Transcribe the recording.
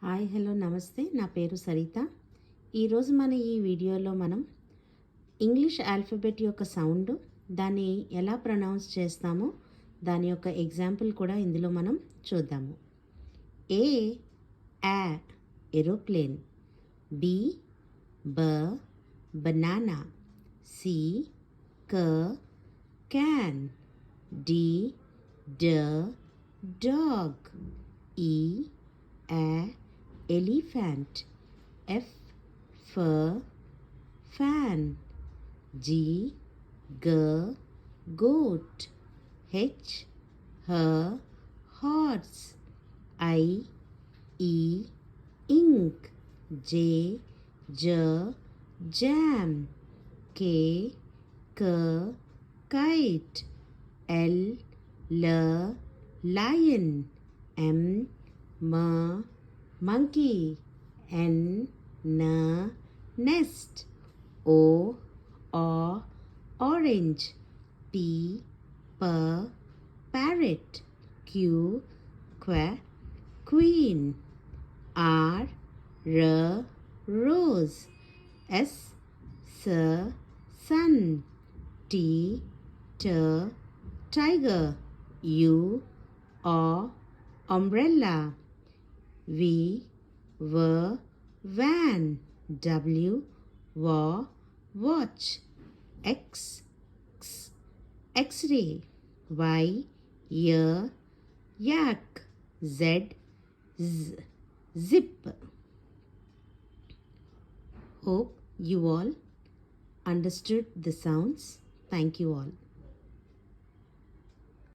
Hi hello నమస్తే, నా పేరు సరిత. ఈరోజు మన ఈ వీడియోలో మనం ఇంగ్లీష్ ఆల్ఫాబెట్ యొక్క సౌండ్, దాన్ని ఎలా ప్రొనౌన్స్ చేస్తామో దాని యొక్క ఎగ్జాంపుల్ కూడా ఇందులో మనం చూద్దాము. ఏ ఆ ఏరోప్లేన్, బి బ బనానా, సి క క్యాన్, డి డ డాగ్, ఈ a elephant, F for fan, G g goat, H her horse, I e ink, J j jam, K k kite, L l lion, M monkey, N nest, O orange, P parrot, Q queen, R rose, S sun, T tiger, U umbrella, V van, W watch, X X-ray, Y yak, Z zip. Hope you all understood the sounds. Thank you all.